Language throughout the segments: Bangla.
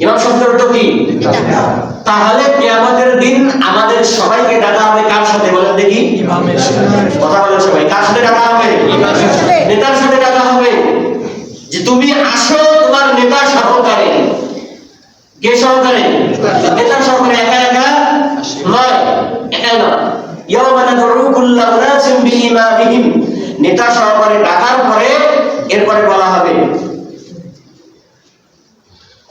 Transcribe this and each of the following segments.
ইমাম শব্দের অর্থ কি? তাহলে কিয়ামতের দিন আমাদের সবাইকে ডাকা হবে কার সাথে বলেন দেখি? ইমামের সাথে। কথা বলেন সবাই, কার সাথে ডাকা হবে? ইমামের সাথে। নেতার সাথে ডাকা হবে যে তুমি আসো তোমার নেতা সহকারে। কে সহকারে? নেতা সহকারে, একা একা নয়, একা নয়। ইয়াওমা নাদউ কুল্লা উনাসিন বিইমামিহিম, নেতা সহকারে ডাকার পরে এরপরে বলা হবে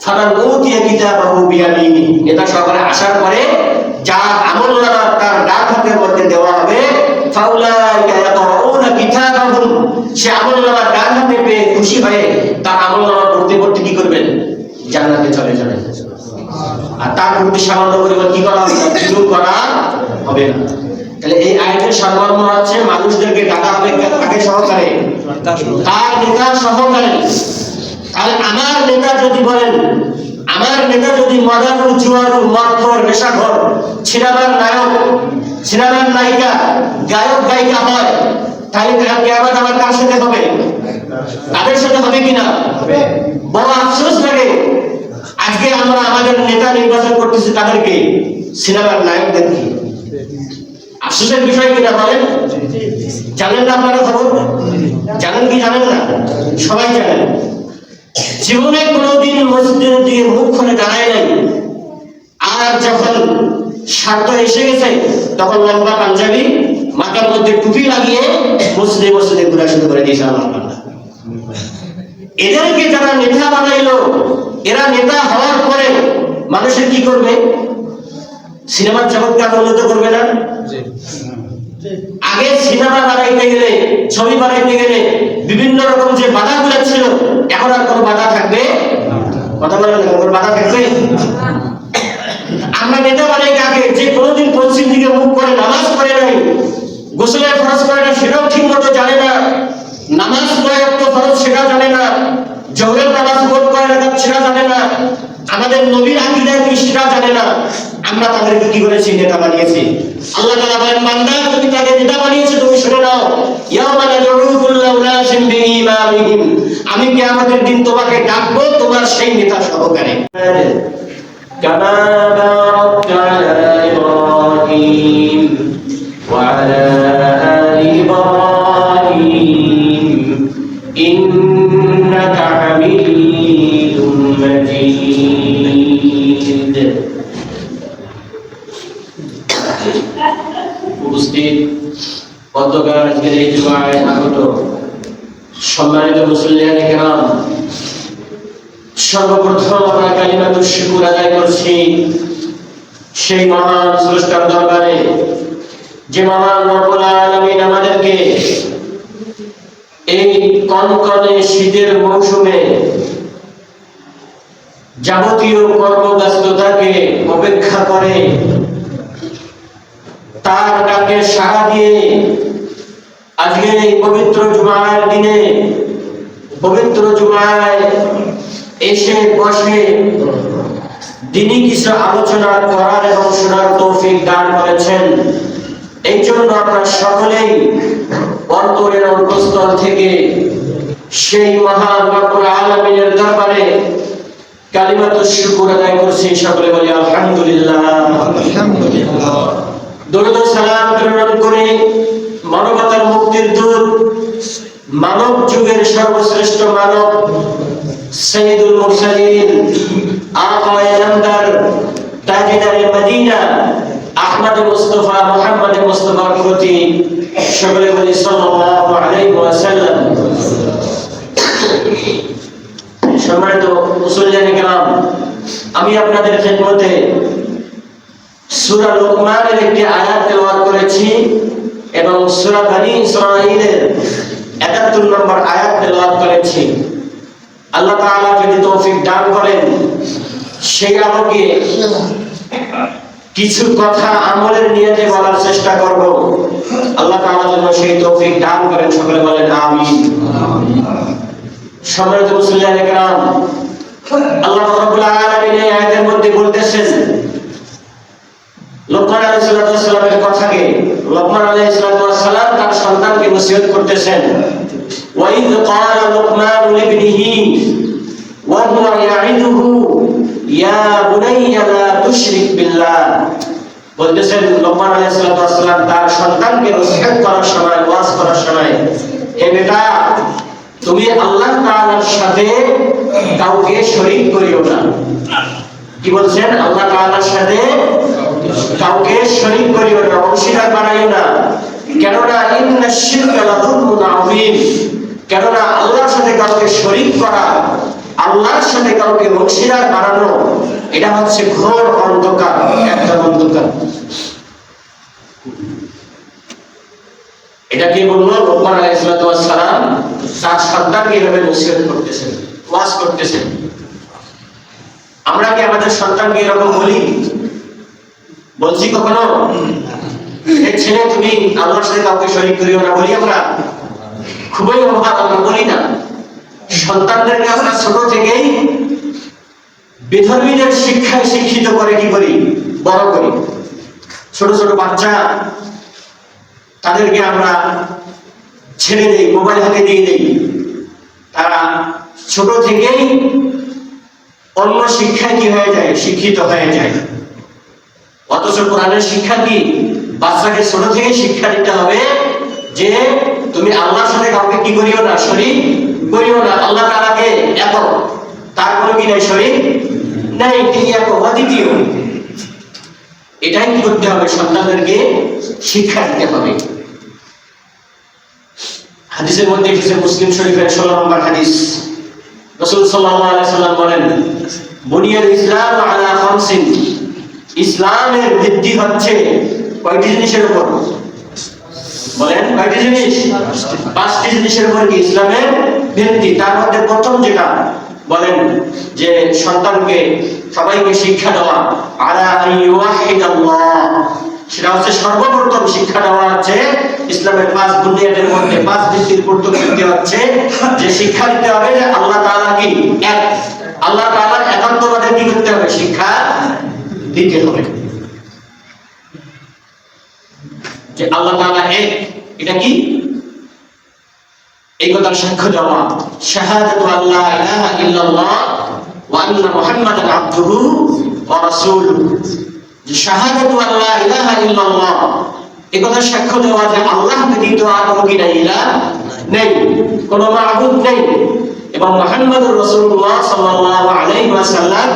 ফামান উতিয়া কিতাবাহু বিয়ামিনি, নেতা সহকারে আসার পরে যার আমলনামা তার ডান হাতের মধ্যে দেওয়া হবে, ফাউলাইকা ইয়াকরাউনা কিতাবাহুম, সে আমলনামা ডান হাতে পেয়ে খুশি হয়ে তার আমলনামা পড়তে পড়তে কি করবেন? জান্নাতে চলে যাবেন। আর তার প্রতি সামান্য পরিমাণ কি করা হবে? জুলুম করা হবে না। তাহলে এই আয়াতের সারমর্ম হচ্ছে মানুষদেরকে ডাকা হবে কাকে সহকারে? তার নেতা সহকারে। তাহলে আমার নেতা যদি বলেন, আমার নেতা যদি মদারু জুয়ারু মদখোর নেশাখোর সিনেমার নায়ক সিনেমার নায়িকা গায়ক গায়িকা হয়, তাহলে কিয়ামত আমার কার সাথে হবে? তাদের সাথে হবে কিনা? বড় আফসোস লাগে আজকে আমরা আমাদের নেতা নির্বাচন করতেছি তাদেরকে, সিনেমার নায়কদেরকে। আফসোসের বিষয় কিনা বলেন? জানেন না আপনারা খবর? জানেন কি জানেন না? সবাই জানেন। জীবনে কোনোদিন মসজিদের দিকে মুখ খুলে দাঁড়ায় নাই, আর যখন স্বার্থ এসে গেছে তখন লম্বা পাঞ্জাবি মাথার মধ্যে টুপি লাগিয়ে মসজিদে মসজিদে ঘোরা শুরু করে দিয়েছে আমার বান্দা। এদেরকে যারা নেতা বানাইলো, এরা নেতা হওয়ার পরে মানুষের কি করবে? সিনেমার জগৎকে উন্নত করবে না? আগে সিনেমা বানাইতে গেলে, ছবি বানাইতে গেলে বিভিন্ন রকম যে বাধাগুলো ছিল, এখন আর কোনো বাধা থাকবে? কথা বলেন, কোনো বাধা থাকবে? আমরা নেতা বানাই কাকে? যে কোনোদিন পশ্চিম দিকে মুখ করে নামাজ পড়ে নাই, গোসলের ফরজ করে না সেটাও ঠিক মতো জানে না, নামাজ কয় ওয়াক্ত ফরজ সেটা জানে না, জোহরের নামাজ কোন কয় রাকাত সেটা জানে না, আমাদের নবীর আকীদা কি সেটা জানে না। আমরা তাদেরকে কি করেছি? নেতা বানিয়েছি। আল্লাহ তাআলা বলেন, বান্দা তুমি তাকে নেতা বানিয়েছো, তুমি শুনে নাও, ইয়াওমা নাদউ কুল্লা উনাসিন বিইমামিহিম, আমি কিয়ামতের দিন তোমাকে ডাকবো তোমার সেই নেতা সহকারে। কামা বারাকতা আলা ইব্রাহিম ওয়া আলা আলি ইব্রাহিম ইন্নাকা হামিদুম মাজিদ। উপস্থিত অধ্যকার আজকের এই জুমায় আগত সম্মানিত মুসল্লিয়ানে কেরাম, সর্বপ্রথম আমরা কালিমাতুশ শুকর আদায় করছি সেই মহান স্রষ্টার দরবারে, যে মহান রব্বুল আলামিন আমাদেরকে এই কনকনে শীতের মৌসুমে যাবতীয় কর্মব্যস্ততাকে উপেক্ষা করে তার ডাকে সাড়া দিয়ে আজকে এই পবিত্র জুমার দিনে পবিত্র জুমায় এসে বসে দিনই কিছু আলোচনা করার এবং শোনার তৌফিক দান করেছেন। এই জন্য আমরা সকলেই অন্তরের অন্তঃস্থল থেকে সেই মহান রব্বুল আলামিনের দরবারে কালিমাতুশ শুকর আদায় করছি। সকলে বলি আলহামদুলিল্লাহ। আলহামদুলিল্লাহ। দরুদ ও সালাম প্রেরণ করে মানবতার মুক্তির দূত, মানব যুগের সর্বশ্রেষ্ঠ মানব, সাইয়্যিদুল মুরসালিন, আকায়ে নামদার, তাজদারে মদিনা, আহমদ মুস্তাফা মুহাম্মদ মুস্তাফার প্রতি সকলে বলি সাল্লাল্লাহু আলাইহি ওয়াসাল্লাম। সম্মানিত মুসল্লিয়ানে কেরাম, আমি আপনাদের খেদমতে সূরা লুকমানের একটি আয়াত তেলাওয়াত করেছি এবং সূরা বনী ইসরাঈলের ৭১ নম্বর আয়াত তেলাওয়াত করেছি। আল্লাহ তাআলা যদি তৌফিক দান করেন, সেই আলোকে কিছু কথা আমলের নিয়তে বলার চেষ্টা করব। আল্লাহ তাআলা যেন সেই তৌফিক দান করেন। সকলে বলেন আমিন। সম্মানিত মুসল্লিয়ানে কেরাম, আল্লাহ রাব্বুল আলামিন এই আয়াতের মধ্যে বলতেছেন লোকমান আলাইহিস সালামের কথাকে। লোকমান আলাইহিস সালাম তার সন্তানকে নসিহত করতেছেন। ওয়াইদ ক্বালা লুকমান লিবনিহি ওয়া হুয়া ইয়াইদুহু ইয়া বুনাইয়া লা তুশরিক বিল্লাহ, বলতেছেন লোকমান আলাইহিস সালাম তার সন্তানকে নসিহত করার সময়, ওয়াজ করার সময়, হে বেটা তুমি আল্লাহ তাআলার সাথে কাউকে শরীক করিও না। কি বলছেন? আল্লাহ তাআলার সাথে কাউকে শরীক করিও না, অংশীদার বানাইও না। কেননা ইন্নাশ শিরকা লাযুলমুন আযীম, কেননা আল্লাহর সাথে কাউকে শরীক করা, আল্লাহর সাথে কাউকে অংশীদার বানানো, এটা হচ্ছে ঘোর অন্ধকার, একটা অন্ধকার। এটা কি বললো? লোকমান আলাইহিস সালাম তার সন্তানকে এভাবে নসিহত করতেছেন, ওয়াজ করতেছেন। আমরা কি আমাদের সন্তানকে এরকম বলি? বলছি কখনো? ছেলে তুমি আল্লাহর সাথে কাউকে শরীক করিও না, বলি আমরা? খুবই অভাব, আমরা বলি না। সন্তানদেরকে আমরা ছোট থেকেই বিধর্মীদের শিক্ষায় শিক্ষিত করে কি করি? বড় করি। ছোট ছোট বাচ্চা, তাদেরকে আমরা ছেড়ে দেই, মোবাইল হাতে দিয়ে দেই, তারা ছোট থেকেই অন্য শিক্ষায় কি হয়ে যায়? শিক্ষিত হয়ে যায়। অথচ কোরআনের শিক্ষা কি? বাচ্চাকে ছোট থেকে শিক্ষা দিতে হবে যে তুমি আল্লাহর সাথে কাউকে কি করিও না? শরীক করিও না। আল্লাহ তাআলাকে একক, তার কোনো কি নাই? শরীক নাই, তিনি একক, অদ্বিতীয়। এটাই কি করতে হবে? সন্তানদেরকে শিক্ষা দিতে হবে। হাদিসের মধ্যে এসেছে, মুসলিম শরীফের 16 নম্বর হাদিস, রাসূল সাল্লাল্লাহু আলাইহি সাল্লাম বলেন, বুনিয়াল ইসলাম আলা খামসিন, ইসলামের ভিত্তি হচ্ছে কয়টি জিনিসের উপর? বলেন কয়টি জিনিস? 5টি জিনিসের উপর কি ইসলামের ভিত্তি। তার মধ্যে প্রথম যেটা বলেন যে সন্তানকে, সবাইকে শিক্ষা দেওয়া, আলা আইয়ুহিদাল্লাহ, সেটা হচ্ছে সর্বপ্রথম শিক্ষা দেওয়া হচ্ছে ইসলামের 5 বুনিয়াদের মধ্যে, 5 ভিত্তির প্রথম ভিত্তি হচ্ছে যে শিক্ষা দিতে হবে যে আল্লাহ তাআলা কি এক, আল্লাহ তাআলার একাত্মবাদের কি করতে হবে? শিক্ষা দিতে হবে যে আল্লাহ তাআলা এক, এটা কি? এই কথার সাক্ষ্য দেওয়া, শাহাদাতু আল্লা ইলাহা ইল্লাল্লাহ ওয়া আন্না মুহাম্মাদান আবদুহু ওয়া রাসূলুহু, যে শাহাদাতু আল্লা ইলাহা ইল্লাল্লাহ, এই কথার সাক্ষ্য দেওয়া যে আল্লাহ ব্যতীত আর কোনো কি নাই, ইলাহ নেই, কোনো মাবুদ নেই, এবং মুহাম্মদুর রাসূলুল্লাহ সাল্লাল্লাহু আলাইহি ওয়াসাল্লাম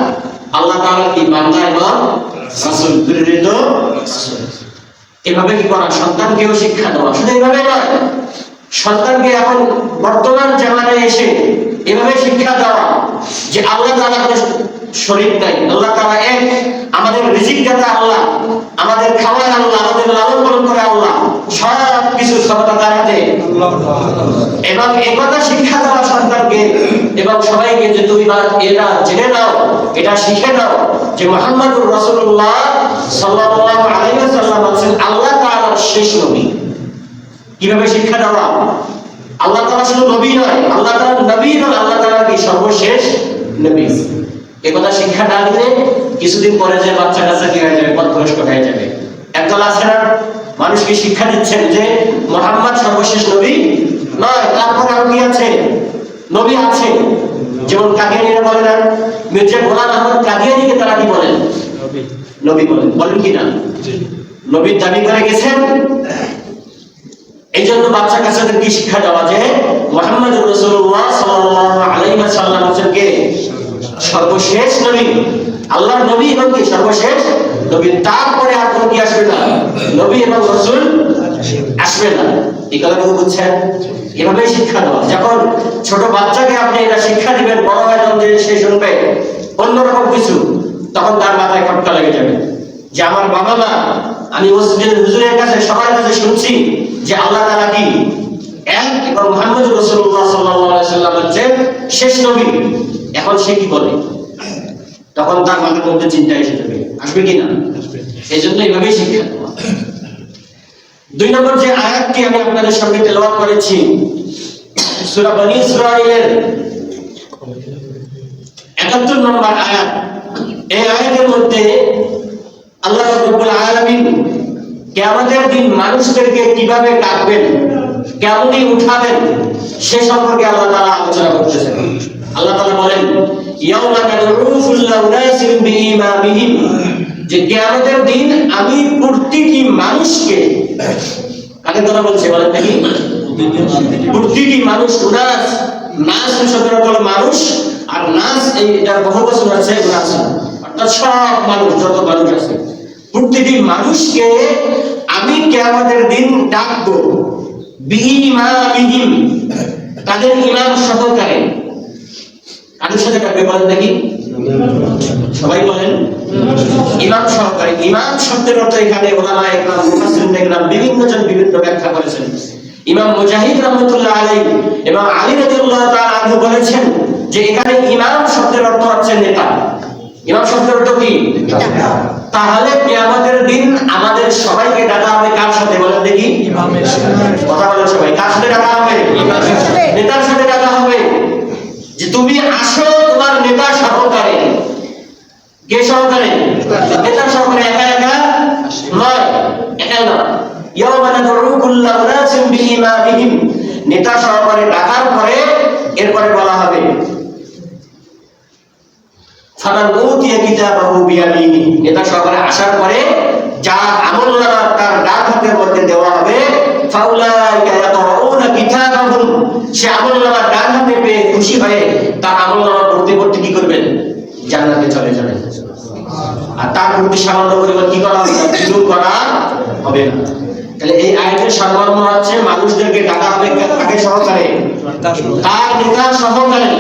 আল্লাহ তাআলার কি বান্দা এবং রাসূল, প্রেরিত রাসূল। এভাবে কি করা? সন্তানকেও শিক্ষা দেওয়া। শুধু এভাবে নয়, সন্তানকে এখন বর্তমান জামানায় এসে এভাবে শিক্ষা দেওয়া যে আল্লাহ তাআলা কোনো শরীক নাই, আল্লাহ তাআলা এক, আমাদের রিজিক দাতা আল্লাহ, আমাদের খাওয়ায় আল্লাহ, আমাদের লালন পালন করে আল্লাহ, সব কিছু ক্ষমতা তার হাতে। এবং এই কথা শিক্ষা দেওয়া সন্তানকে এবং সবাইকে যে তুমি এটা জেনে নাও, এটা শিখে নাও যে মুহাম্মদুর রাসূলুল্লাহ সাল্লাল্লাহু আলাইহি ওয়াসাল্লাম হচ্ছেন আল্লাহ তাআলার শেষ নবী। কিভাবে শিক্ষা দেওয়া? আল্লাহ তাআলা শুধু নবী নয়, আল্লাহ তাআলা নবী নয়, আল্লাহ তাআলা কি সর্বশেষ নবী। এই কথা শিক্ষা না দিলে কিছুদিন পরে যে বাচ্চা কাচ্চা কি হয়ে যাবে? পথভ্রষ্ট হয়ে যাবে। একদল আছে না, মানুষকে শিক্ষা দিচ্ছেন যে মুহাম্মদ সর্বশেষ নবী নয়, তারপরে আর কি আছে? নবী আছে। যেমন কাদিয়ানীরা বলে না, মির্জা গোলাম আহমদ কাদিয়ানীকে তারা কি বলেন? নবী বলেন। বলেন কি না? নবীর দাবি করে গেছেন। এই জন্য বাচ্চা কাচ্চাদের কি শিক্ষা দেওয়া যে মুহাম্মদুর রাসূলুল্লাহ সাল্লাল্লাহু আলাইহি ওয়াসাল্লাম হচ্ছেন কে? সর্বশেষ নবী, আল্লাহর নবী এবং কি সর্বশেষ নবী। তারপরে আর কোনো কি আসবে না? নবী এবং রাসূল আসবে না। এই কথাটুকু বুঝছেন? এভাবে শিক্ষা দেওয়া। যখন ছোট বাচ্চাকে আপনি এটা শিক্ষা দিবেন, বড় হয়ে যখন সে শুনবে অন্যরকম কিছু, তখন তার মাথায় খটকা লেগে যাবে যে আমার বাবা মা, আমি মসজিদের হুজুরের কাছে সবার কাছে শুনছি যে আল্লাহ তাআলা কি এক এবং মুহাম্মদুর রাসূলুল্লাহ সাল্লাল্লাহু আলাইহি ওয়াসাল্লাম হচ্ছেন শেষ নবী। এখন সে কি বলে? তখন তার মাথার মধ্যে চিন্তা এসে যাবে, আসবে কি না? এই জন্য এইভাবেই শিক্ষা দেওয়া। 2 নম্বর যে আয়াতটি আমি আপনাদের সামনে তেলাওয়াত করেছি, সূরা বনী ইসরাঈলের 71 নম্বর আয়াত। এই আয়াতের মধ্যে আল্লাহ রাব্বুল আলামিন কিয়ামতের দিন মানুষদেরকে কিভাবে ডাকবেন, কেমনই উঠাবেন, সে সম্পর্কে আল্লাহ তাআলা আলোচনা করতেছেন। আল্লাহ তাআলা বলেন, ইয়াউমা নাদউ কুল্লা উনাসিন বিইমামিহিম, যে কিয়ামতের দিন আমি প্রতিটি মানুষকে, কাকে কথা বলছে বলেন দেখি? প্রতিটি মানুষ, উনাস, নাস শব্দের অর্থ হলো মানুষ, আর নাস এই যার বহুবচন আছে নাস, অর্থাৎ সব মানুষ, যত মানুষ আছে, প্রতিটি মানুষকে আমি কিয়ামতের দিন ডাকবো বিইমামিহিম, তাদের ইমাম সহকারে। কাদের সাথে ডাকবে বলেন দেখি? সবাই বলেন ইমাম সহকারে। ইমাম শব্দের অর্থ এখানে উলামায়ে কেরাম, মুফাসসিরিন কেরাম বিভিন্ন জন বিভিন্ন ব্যাখ্যা করেছেন। ইমাম মুজাহিদ রাহমাতুল্লাহ আলাইহি এবং আলী রাদিয়াল্লাহু তাআলা আনহু বলেছেন যে এখানে ইমাম শব্দের অর্থ হচ্ছে নেতা। ইমাম শব্দের অর্থ কি? তাহলে কিয়ামতের দিন আমাদের সবাইকে ডাকা হবে কার সাথে বলেন দেখি? ইমামের সাথে। কথা বলেন সবাই, কার সাথে ডাকা হবে? ইমামের সাথে, নেতার সাথে ডাকা হবে যে তুমি আসো তোমার নেতা সহকারে। কে সহকারে? নেতা সহকারে, একা একা নয়, একা নয়। ইয়াউমা নাদউ কুল্লা উনাসিন বিইমামিহিম, নেতা সহকারে ডাকার পরে এরপরে বলা হবে ফামান উতিয়া কিতাবাহু বিয়ামিনি, নেতা সহকারে আসার পরে যার আমলনামা তার ডান হাতের মধ্যে দেওয়া হবে, ফাউলাইকা ইয়াকরাউনা কিতাবাহুম, সে আমলনামা ডান হাতে পেয়ে খুশি হয়ে তার আমলনামা পড়তে পড়তে কি করবেন? জান্নাতে চলে যাবেন। আর তার প্রতি সামান্য পরিমাণ কি করা হবে? জুলুম করা হবে না। তাহলে এই আয়াতের সারমর্ম হচ্ছে মানুষদেরকে ডাকা হবে কাকে সহকারে? তার নেতা সহকারে।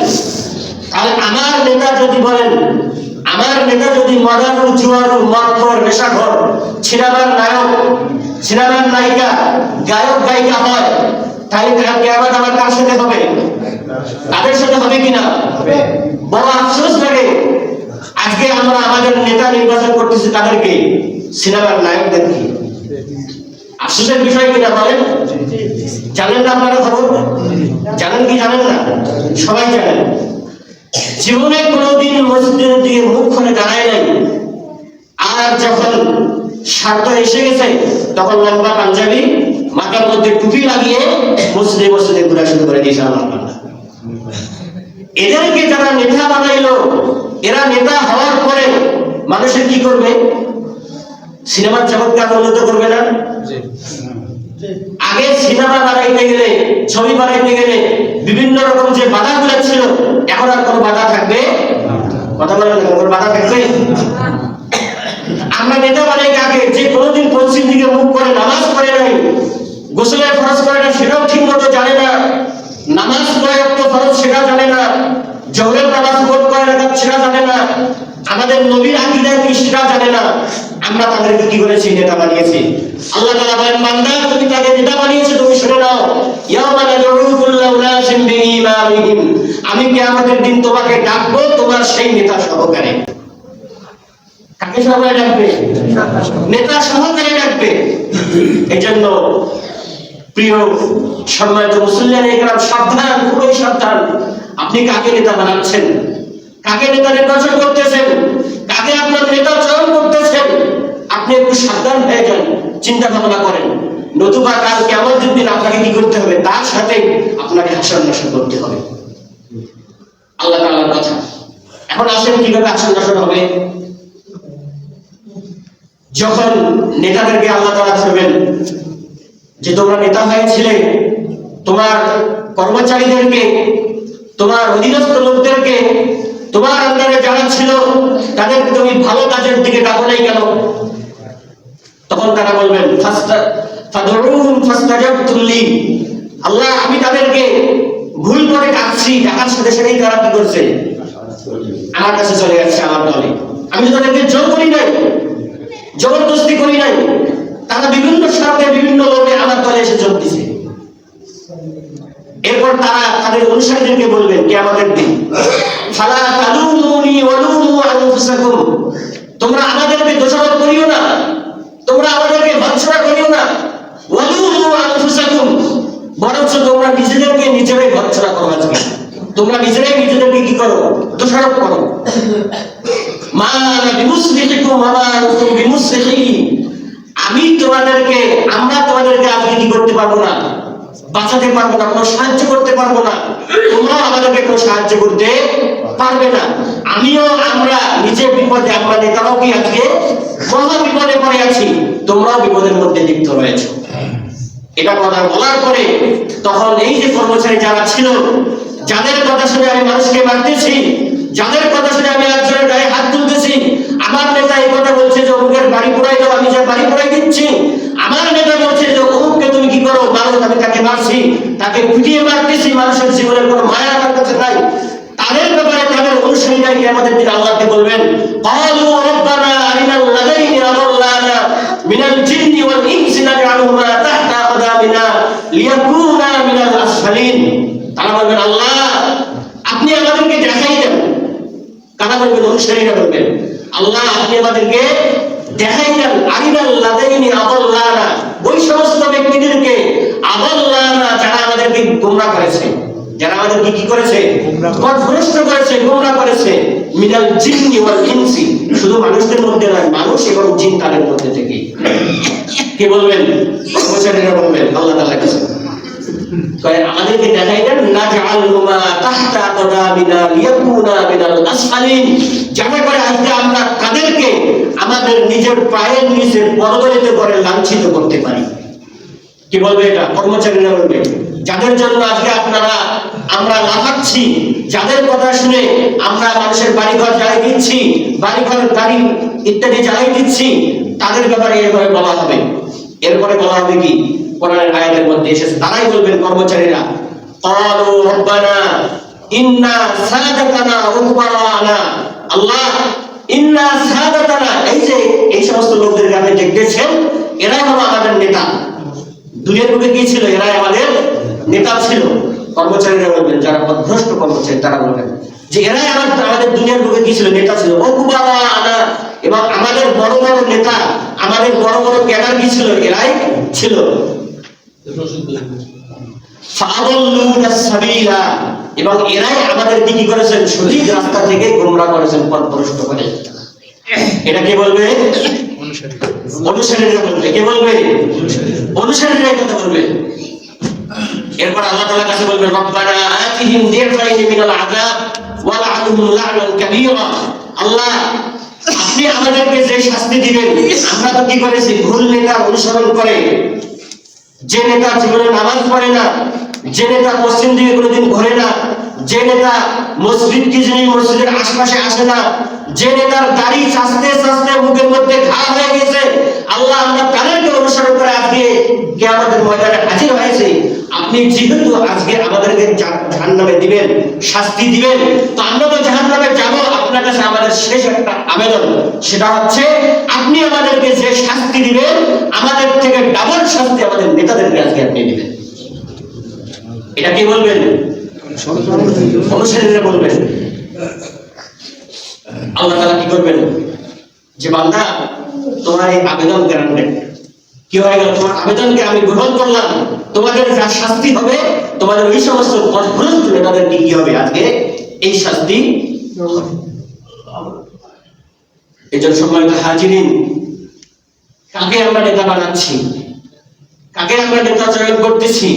তাহলে আমার নেতা যদি বলেন, আমার নেতা যদি মদারু জুয়ারু মদখোর নেশাখোর সিনেমার নায়ক সিনেমার নায়িকা গায়ক গায়িকা হয়, তাহলে কিয়ামত আমার কার সাথে হবে? তাদের সাথে হবে কিনা? বড় আফসোস লাগে আজকে আমরা আমাদের নেতা নির্বাচন করতেছি তাদেরকে সিনেমার নায়কদেরকে। আফসোসের বিষয় কিনা বলেন? জানেন না আপনারা খবর? জানেন কি জানেন না? সবাই জানেন। জীবনে কোনোদিন মসজিদের দিকে মুখ খুলে দাঁড়ায় নাই, আর যখন স্বার্থ এসে গেছে তখন লম্বা পাঞ্জাবি, মাথার মধ্যে টুপি লাগিয়ে মসজিদে মসজিদে ঘোরা শুরু করে দিয়েছে আমার বান্দা। এদেরকে যারা নেতা বানাইলো, এরা নেতা হওয়ার পরে মানুষের কি করবে? সিনেমার জগৎকে উন্নত করবে না? আগে সিনেমা বানাইতে গেলে, ছবি বানাইতে গেলে বিভিন্ন রকম যে বাধাগুলো ছিল, এখন আর কোনো বাধা থাকবে? কথা বলেন, কোনো বাধা থাকবে? আমরা নেতা বানাই কাকে? যে কোনোদিন পশ্চিম দিকে মুখ করে নামাজ পড়ে নাই, গোসলের ফরজ করে না সেটাও ঠিক মতো জানে না, নামাজ কয় ওয়াক্ত ফরজ সেটা জানে না, জোহরের নামাজ কোট কয় রাকাত সেটা জানে না, আমাদের নবীর আকীদা কি সেটা জানে না। আমরা তাদেরকে কি করেছি? নেতা বানিয়েছি। আল্লাহ তাআলা বলেন, বান্দা তুমি তাকে নেতা বানিয়েছো, তুমি শুনে নাও, ইয়াউমা নাদউ কুল্লা উনাসিন বিইমামিহিম, আমি কিয়ামতের দিন তোমাকে ডাকবো তোমার সেই নেতা সহকারে। কাকে সহকারে ডাকবে? নেতা সহকারে ডাকবে। এজন্য প্রিয় সম্মানিত মুসল্লিয়ানে কেরাম, সাবধান, খুবই সাবধান। আপনি কাকে নেতা বানাচ্ছেন, কাকে নেতা নির্বাচন করতেছেন, কাকে আপনার নেতা চয়ন করতেছেন, আপনি একটু সাবধান হয়ে যান, চিন্তা ভাবনা করেন। নতুবা কাল কিয়ামতের দিন আপনাকে কি করতে হবে? তার সাথে আপনাকে হাসর নাসর করতে হবে। আল্লাহ তাআলার কথা। এখন আসেন কিভাবে হাসর নাসর হবে। যখন নেতাদেরকে আল্লাহ তাআলা ধরবেন যে তোমরা নেতা হয়েছিলে, তোমার কর্মচারীদেরকে, তোমার অধীনস্থ লোকদেরকে, তোমার আন্ডারে যারা ছিল তাদেরকে তুমি ভালো কাজের দিকে ডাকো নাই কেন? তখন তারা বলবেন, ফাদউহুম ফাস্তাজাবতু লি, আল্লাহ আমি তাদেরকে ভুল করে ডাকছি, ডাকার সাথে সাথেই তারা কি করছে? আমার কাছে চলে যাচ্ছে, আমার দলে। আমি তো তাদেরকে জোর করি নাই, জবরদস্তি করি নাই, তারা বিভিন্ন স্বার্থে বিভিন্ন লোকে আমার দলে এসে যোগ দিছে। এরপর তারা তাদের অনুসারীদেরকে বলবেন কিয়ামতের দিন, ফালা তালুমুনি ওয়ালুমু আনফুসাকুম, তোমরা আমাদেরকে দোষারোপ করিও না, তোমরা আমাদেরকে ভৎসনা করিও না, ওয়ালুমু আনফুসাকুম, বরঞ্চ তোমরা নিজেদেরকে নিজেরাই ভৎসনা করো। আজকে তোমরা নিজেরাই নিজেদেরকে কি করো? দোষারোপ করো। মা আনা বিমুসরিখিকুম ওয়া মা আনতুম বিমুসরিখি, আমরা তোমাদেরকে আজকে কি করতে পারবো না? বাঁচাতে পারবো না, কোনো সাহায্য করতে পারবো না, তোমরা আমাদেরকে কোনো সাহায্য করতে পারবে না। আমরা নিজে বিপদে, আমরা নেতারাও কি আজকে মহা বিপদে পড়ে আছি, তোমরাও বিপদের মধ্যে লিপ্ত রয়েছে। এটা কথা বলার পরে তখন এই যে কর্মচারী যারা ছিল, যাদের কথা শুনে আমি মানুষকে মারতেছি, যাদের কথা শুনে আমি একজনের গায়ে হাত তুলতেছি, আমার নেতা এই কথা বলছে যে অমুকের বাড়ি পোড়াই দাও, আমি যা বাড়ি পোড়াই দিচ্ছি। আমার নেতা বলছে যে অমুককে তুমি কি করো, মারো, আমি তাকে মারছি, তাকে পিটিয়ে মারতেছি, মানুষের জীবনের কোনো মায়া আমার কাছে নাই। তাদের ব্যাপারে তাদের অনুসারীরা কিয়ামতের দিন আল্লাহকে বলবেন, ক্বালু রাব্বানা আরিনাল লাযাইনি আদাল্লানা মিনাল জিন্নি ওয়াল ইনসি নাজআলহুমা তাহতা আকদামিনা লিয়াকুনা মিনাল আসফালিন। তারা বলবেন, আল্লাহ আপনি আমাদেরকে দেখাই দেন। কারা বলবেন? অনুসারীরা বলবেন, আল্লাহ আপনি আমাদেরকে দেখাই দেন, আরিনাল লাযাইনি আদাল্লানা, ওই সমস্ত ব্যক্তিদেরকে, আদাল্লানা যারা আমাদেরকে গোমরাহ করেছে, যারা আমাদেরকে কি করেছে? পথভ্রষ্ট করেছে, গোমরাহ করেছে। মিনাল জিন্নি ওয়াল ইনসি, শুধু মানুষদের মধ্যে নয়, মানুষ এবং জিন তাদের মধ্যে থেকে। কে বলবেন? অনুসারীরা বলবেন আল্লাহ তাআলা কাছে, আমাদেরকে দেখাই দেন, নাজআলহুমা তাহতা আকদামিনা লিয়াকুনা মিনাল আসফালিন, যাতে করে আজকে আমরা তাদেরকে আমাদের নিজের পায়ের নিচে পদদলিত করে লাঞ্ছিত করতে পারি। কি বলবে এটা? কর্মচারীরা বলবে, যাদের জন্য আজকে আমরা লাফাচ্ছি, যাদের কথা শুনে আমরা মানুষের বাড়িঘর জ্বালিয়ে দিচ্ছি, বাড়িঘর গাড়ি ইত্যাদি জ্বালিয়ে দিচ্ছি, তাদের ব্যাপারে এভাবে বলা হবে। এরপরে বলা হবে কি? কোরআনের আয়াতের মধ্যে এসেছে, তারাই বলবেন কর্মচারীরা, ক্বালু রাব্বানা ইন্না সাদাতানা ওয়া কুবারানা, আল্লাহ ইন্না সাদাতানা, এই সমস্ত লোকদেরকে আপনি দেখতেছেন, এরাই হলো আমাদের নেতা। দুনিয়ার বুকে কি ছিল? এরাই আমাদের নেতা ছিল। কর্মচারীরা বলবেন, যারা পথভ্রষ্ট কর্মচারী, তারা বলবেন যে এরাই আমাদের দুনিয়ার বুকে কি ছিল? নেতা ছিল। ও কুবারানা, এবং আমাদের বড় বড় নেতা, আমাদের বড় বড় ক্যাডার কি ছিল? এরাই ছিল। ফাআদাল্লুনা সাবিলা, এবং এরাই আমাদেরকে কি করেছেন? সঠিক রাস্তা থেকে গোমরাহ করেছেন, পথভ্রষ্ট করে। এটা কে বলবে? অনুসারীরা বলবে। কে বলবে? অনুসারীরা কথা বলবে। এরপর আল্লাহ তাআলার কাছে বলবে, রব্বানা আতিহিম দিফাইনি মিনাল আযাব ওয়া লা'আনহুম লা'নান কাবীরা, আল্লাহ আপনি আমাদেরকে যে শাস্তি দিবেন, আমরা তো কি করেছি? ভুল নেতা অনুসরণ করে, যে নেতা জীবনে নামাজ পড়ে না, যে নেতা পশ্চিম দিকে কোনোদিন ঘোরে না, যে নেতা মসজিদ কি যিনি মসজিদের আশপাশে আসে না, যে নেতার দাড়ি চাচতে চাচতে মুখের মধ্যে ঘা হয়ে গেছে, আল্লাহ আমরা তাদেরকে অনুসরণ করে আজকে কিয়ামতের ময়দানে হাজির হয়েছে। আপনি যেহেতু আজকে আমাদেরকে জাহান্নামে দিবেন, শাস্তি দিবেন, তো আমরা তো জাহান্নামে যাব। আপনার কাছে আমাদের শেষ একটা আবেদন, সেটা হচ্ছে আপনি আমাদেরকে যে শাস্তি দিবেন, আমাদের থেকে ডাবল শাস্তি আমাদের নেতাদেরকে আজকে আপনি দিবেন। এটা কি বলবেন? অনুসারীরা বলবেন। আল্লাহ তাআলা কি করবেন? যে বান্দা, তোমার এই আবেদন গ্রান্টেড, কি হয়ে গেল? তোমার আবেদনকে আমি গ্রহণ করলাম, তোমাদের যা শাস্তি হবে, তোমাদের ওই সমস্ত পথভ্রষ্ট নেতাদেরকে কি হবে? আজকে এই শাস্তি। এই জন্য সম্মানিত হাজিরিন, কাকে আমরা নেতা বানাচ্ছি, কাকে আমরা নেতা চয়ন করতেছি,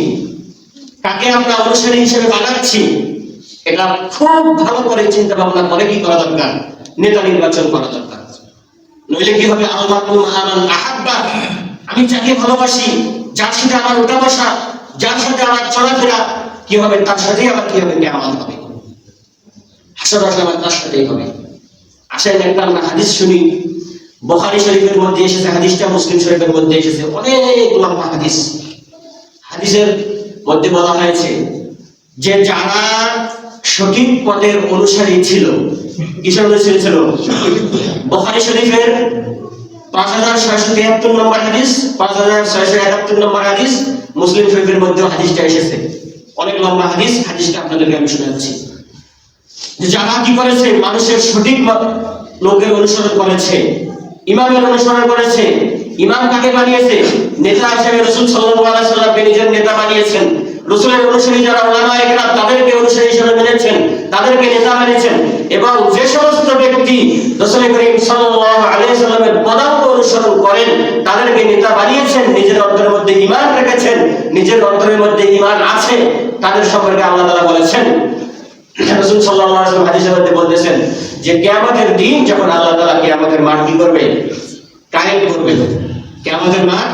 কাকে আমরা অনুসারী হিসেবে বানাচ্ছি, এটা খুব ভালো করে চিন্তা ভাবনা করে কি করা দরকার? নেতা নির্বাচন করা দরকার। নইলে কি হবে? আল্লাহু আমান আহাব্বা, আমি যাকে ভালোবাসি, যার সাথে আমার উঠা বসা, যার সাথে আমার চলাফেরা, কি হবে? তার সাথেই আমার কি হবে? কিয়ামত হবে, হাসর আমার তার সাথেই হবে। আসেন একটা আমরা হাদিস শুনি। বুখারী শরীফের মধ্যে এসেছে হাদিসটা, মুসলিম শরীফের মধ্যে এসেছে, অনেক লম্বা হাদিস। হাদিসের মধ্যে বলা হয়েছে যে যারা সঠিক পথের অনুসারী ছিল, কিসের অনুসারী ছিল? বুখারী শরীফের 5673 নম্বর হাদিস, 5671 নম্বর হাদিস, মুসলিম শরীফের মধ্যে হাদিসটা এসেছে। অনেক লম্বা হাদিস, হাদিসটা আপনাদেরকে আমি শোনাচ্ছি। যারা কি করেছে? মানুষের সঠিক লোকের অনুসরণ করেছে, ইমামের অনুসরণ করেছে। ইমাম কাকে বানিয়েছে? নেতা হিসেবে রাসূল সাল্লাল্লাহু আলাইহি ওয়াসাল্লামকে নিজের নেতা বানিয়েছেন। রাসূলের অনুসারী যারা উলামায়ে কেরাম, তাদেরকে অনুসারী হিসেবে মেনেছেন, তাদেরকে নেতা মেনেছেন। এবং যে সমস্ত ব্যক্তি রাসূল করিম সাল্লাল্লাহু আলাইহি ওয়াসাল্লামের পদাঙ্ক অনুসরণ করেন, তাদেরকে নেতা বানিয়েছেন। নিজের অন্তরের মধ্যে ঈমান রেখেছেন, নিজের অন্তরের মধ্যে ঈমান আছে, তাদের সম্পর্কে আল্লাহ তাআলা বলেছেন রাসূল সাল্লাল্লাহু আলাইহি ওয়াসাল্লাম হাদিসের মধ্যে বলতেছেন যে কিয়ামতের দিন যখন আল্লাহ তাআলা কিয়ামতের মাঠ কি করবে, কায়েম করবেন, কিয়ামতের মাঠ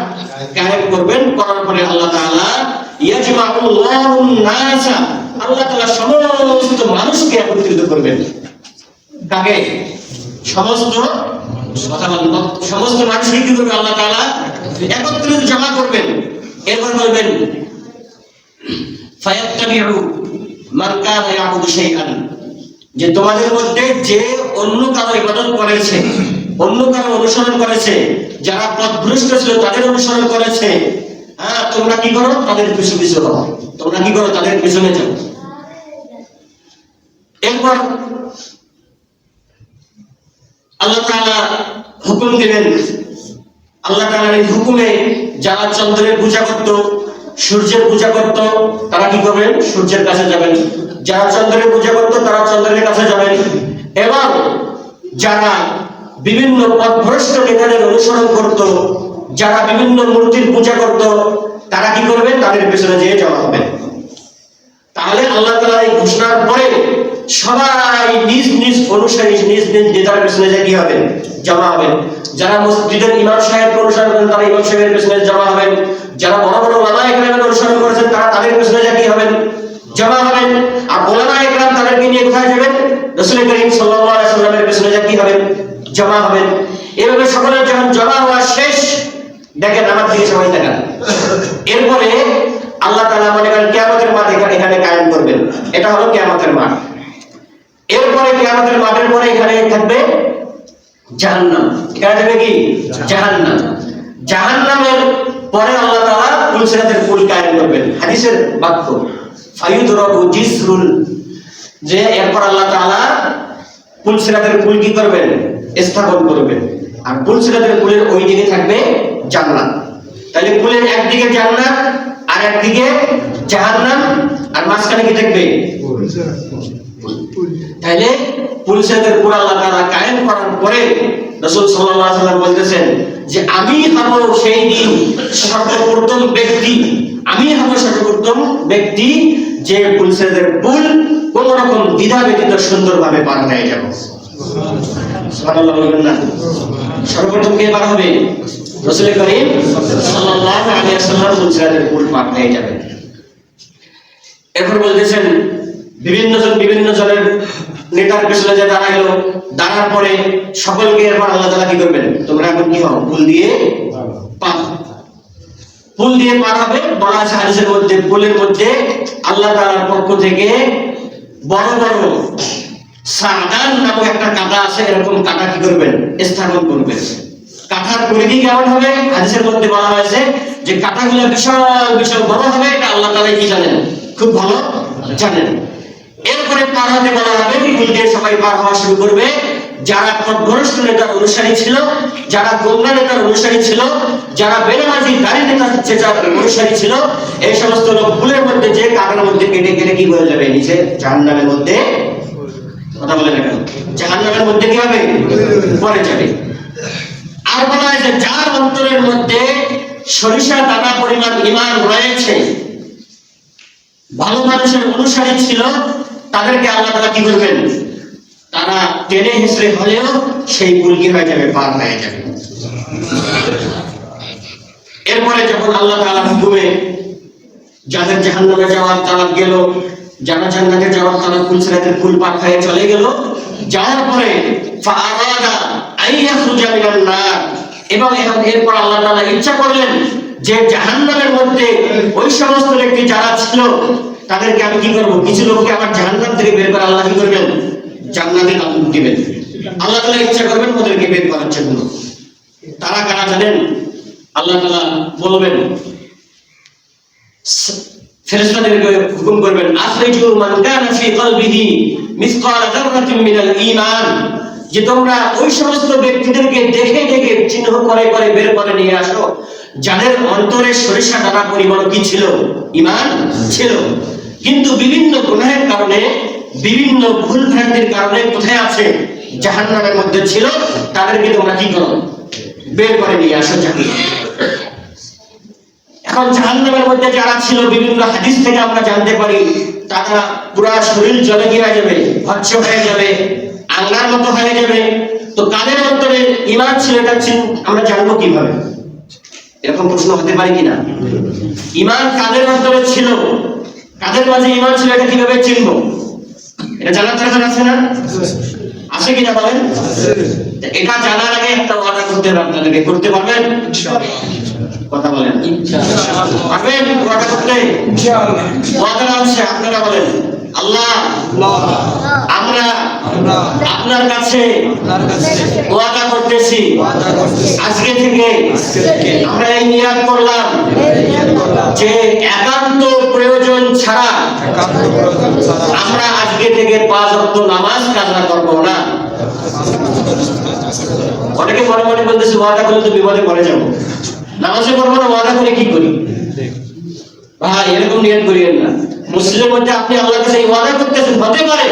কায়েম করবেন, করার পরে আল্লাহ তাআলা ইয়াজমাউল্লাহুন নাসা, আল্লাহ তাআলা সমস্ত মানুষকে একত্রিত করবেন। কাকে? সমস্ত, কথা বলেন, সমস্ত মানুষকে কি করবে আল্লাহ তাআলা একত্রিত জমা করবেন। এরপর বলবেন ফায়াত্তাবিউ মান কানা ইয়াবুদু শাইআন, যে তোমাদের মধ্যে যে অন্য কারো ইবাদত করেছে, অন্য কারো অনুসরণ করেছে, যারা পথভ্রষ্ট ছিল তাদের অনুসরণ করেছে, তোমরা কি করো? তাদের পিছু পিছু হও, তোমরা কি করো? তাদের পিছনে যাও। এরপর আল্লাহ তাআলা হুকুম দিলেন, আল্লাহ তাআলার এই হুকুমে যারা চন্দ্রের পূজা করত, সূর্যের পূজা করত, তারা কি করবেন? সূর্যের কাছে যাবেন। যারা চন্দ্রের পূজা করত তারা চন্দ্রের কাছে যাবেন। এবং যারা বিভিন্ন পথভ্রষ্ট নেতাদের অনুসরণ করত, যারা বিভিন্ন মূর্তির পূজা করত, তারা কি করবেন? তাদের পেছনে যেয়ে জমা হবেন। তাহলে আল্লাহ তাআলা এই ঘোষণার পরে সবাই নিজ নিজ অনুসারী, নিজ নিজ নেতার পেছনে যে কি হবেন? জমা হবেন। যারা মসজিদের ইমাম সাহেবকে অনুসরণ করেন তারা ইমাম সাহেবের পেছনে জমা হবেন। যারা বড় বড় উলামায়ে কেরামের অনুসরণ করেছেন তারা তাদের পেছনে যে কি হবেন? জমা হবেন। আর উলামায়ে কেরাম তাদেরকে নিয়ে কোথায় যাবেন? রাসূল করিম সাল্লাল্লাহু আলাইহি ওয়াসাল্লামের পেছনে যে কি হবেন? জমা হবেন। এভাবে সকলের যখন জমা হওয়া শেষ, দেখেন আমার দিকে সবাই তাকান। এরপরে আল্লাহ তাআলা মনে করেন কিয়ামতের মাঠ এখানে কায়েম করবেন। এটা হলো কিয়ামতের মাঠ। এরপরে কিয়ামতের মাঠের পরে এখানে থাকবে জাহান্নাম। এখানে থাকবে কি? জাহান্নাম। জাহান্নামের পরে আল্লাহ তাআলা পুলসিরাতের পুল কায়েম করবেন। হাদিসের বাক্য ফায়ুদরাবু জিসরুল, যে এরপর আল্লাহ তাআলা পুলসিরাতের পুল কি করবেন? স্থাপন করবেন। আর পুলসিরাতের পুলের ওই দিকে থাকবে জান্নাত। তাহলে পুলের একদিকে জান্নাত আর একদিকে জাহান্নাম, আর মাঝখানে কি থাকবে? তাহলে পুলসিরাতের পুল আল্লাহ তাআলা কায়েম করার পরে রাসূল সাল্লাল্লাহু আলাইহি ওয়াসাল্লাম বলতেছেন যে আমি হব সেই দিন সর্বপ্রথম ব্যক্তি, আমি হব সর্বপ্রথম ব্যক্তি যে পুলসিরাতের পুল কোন রকম দ্বিধা ব্যতীত সুন্দরভাবে পার হয়ে যাব। সুবহানাল্লাহ বলবেন না? সর্বপ্রথম কে পার হবে? রাসূল করিম সাল্লাল্লাহু আলাইহি ওয়াসাল্লাম পুলসিরাতের পুল পার হয়ে যাবেন। এরপর বলতেছেন বিভিন্ন জনের নেতার পেছনে যে দাঁড়াইলো, দাঁড়ার পরে সকলকে এরপর আল্লাহ তাআলা কি করবেন? তোমরা এখন কি হও? পুল দিয়ে পার। পুল দিয়ে পার হবে। বলা আছে হাদিসের মধ্যে পুলের মধ্যে আল্লাহ তাআলার পক্ষ থেকে বড় বড় সাদান নামক একটা কাঁটা আছে, এরকম কাঁটা কি করবেন? স্থাপন করবেন। কাঁটার পরিধি কেমন হবে? হাদিসের মধ্যে বলা হয়েছে যে কাঁটাগুলো বিশাল বিশাল বড় হবে। এটা আল্লাহ তাআলা কি জানেন? খুব ভালো জানেন। এরপরে পার হতে বলা হবে, পুল দিয়ে সবাই পার হওয়া শুরু করবে। যারা পথভ্রষ্ট নেতার অনুসারী ছিল, যারা গোমরা নেতার অনুসারী ছিল, যারা বেনামাজি দাড়ি নেতার অনুসারী ছিল, এই সমস্ত লোক পুলের মধ্যে যে কাঁটার মধ্যে কেটে কেটে কি হয়ে যাবে? নিচে জাহান্নামের মধ্যে, কথা বলে না কেন? জাহান্নামের মধ্যে কি হবে? পড়ে যাবে। আর বলা হয়েছে যার অন্তরের মধ্যে সরিষা দানা পরিমাণ ঈমান রয়েছে, ভালো মানুষের অনুসারী ছিল, তাদেরকে আল্লাহ তাআলা কি করবেন? তারা টেনে হিসড়ে হলেও সেই পুল কি হয়ে যাবে? পার হয়ে যাবে। এরপরে যখন আল্লাহ তাআলা হুকুমে যাদের জাহান্নামে যাওয়ার তারা গেল, যারা জান্নাতে যাওয়ার তারা পুলসিরাতের পুল পার হয়ে চলে গেল, যাওয়ার পরে ফাআরাদা আইয়াখরুজা মিনান নার, এবং এরপর আল্লাহ তাআলা ইচ্ছা করলেন যে জাহান্নামের মধ্যে ওই সমস্ত ব্যক্তি যারা ছিল তাদেরকে আমি কি করব? কিছু লোককে আবার জাহান্নাম থেকে বের করে আল্লাহ কি করবেন? জান্নাতে দিবেন। আল্লাহ তাআলা ইচ্ছা করবেন ওদেরকে বের করার জন্য। তারা কারা জানেন? আল্লাহ তাআলা বলবেন, ফেরেশতাদেরকে হুকুম করবেন, আখরিজু মান কানা ফি কলবিহি মিসকাল যাররাতিন মিনাল ঈমান, যে তোমরা ওই সমস্ত ব্যক্তিদেরকে দেখে দেখে চিহ্ন করে করে বের করে নিয়ে আসো যাদের অন্তরে সরিষা দানা পরিমাণ কি ছিল? ঈমান ছিল, কিন্তু বিভিন্ন গুনাহের কারণে, বিভিন্ন ভুল ভ্রান্তির কারণে কোথায় আছে? জাহান্নামের মধ্যে ছিল। তাদেরকে তোমরা কি করো? বের করে নিয়ে আসো জাহান্নাম। এখন এখন জাহান্নামের মধ্যে যারা ছিল, বিভিন্ন হাদিস থেকে আমরা জানতে পারি তারা পুরা শরীর জলে কি হয়ে যাবে, ভস্ম হয়ে যাবে, আঙ্গার মতো হয়ে যাবে। তো কাদের অন্তরে ঈমান ছিল এটা আমরা জানবো কিভাবে? এরকম প্রশ্ন হতে পারে কিনা? ঈমান কাদের অন্তরে ছিল, কাদের মাঝে ঈমান ছিল, এটা কিভাবে চিনবো? এটা জানার দরকার আছে না? আছে কিনা বলেন? এটা জানার আগে একটা ওয়াদা করতে হবে আপনাদেরকে, করতে পারবেন? কথা বলেন পারবেন? ওয়াদা করতে ওয়াদা আছে, আপনারা বলেন আল্লাহ আমরা আপনার কাছে ওয়াদা করতেছি, আজকে থেকে আমরা এই নিয়াত করলাম যে একান্ত প্রয়োজন ছাড়া আমরা আজকে থেকে 5 ওয়াক্ত নামাজ কাজা করব না। অনেকে মনে মনে বলতেছে ওয়াদা করলে তো বিপদে পড়ে যাবো, নামাজে পড়বো না, ওয়াদা করে কি করি? ভাই এরকম নিয়ত করিয়েন না। মুসলিমের মধ্যে আপনি আল্লাহর কাছে ওয়াদা করতেছেন, হতে পারে